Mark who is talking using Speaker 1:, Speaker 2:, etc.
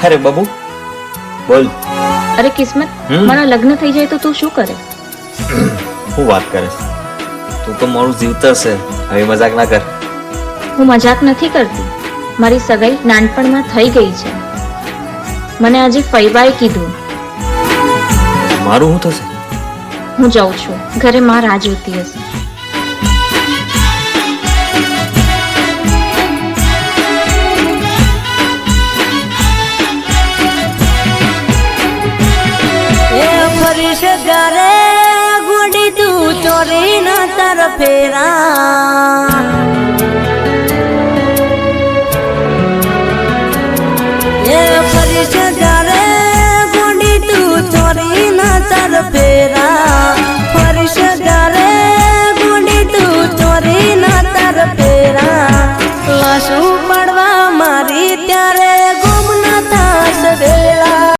Speaker 1: અરે બબુ બોલ.
Speaker 2: અરે કિસ્મત, મારા લગ્ન થઈ જાય તો તું શું કરે?
Speaker 1: હું વાત કરે છે? તું તો મારું જીવતર છે, હવે મજાક ના કર.
Speaker 2: હું મજાક નથી કરતી. મારી સગાઈ નાનપણમાં થઈ ગઈ છે. મને આજે ફૈબાએ કીધું.
Speaker 1: મારું શું થશે?
Speaker 2: હું જાઉં છું, ઘરે માં રાહ જોતી હશે.
Speaker 3: ફરીશ ગારે ગુડી તું ચોરી ના તર ફેરા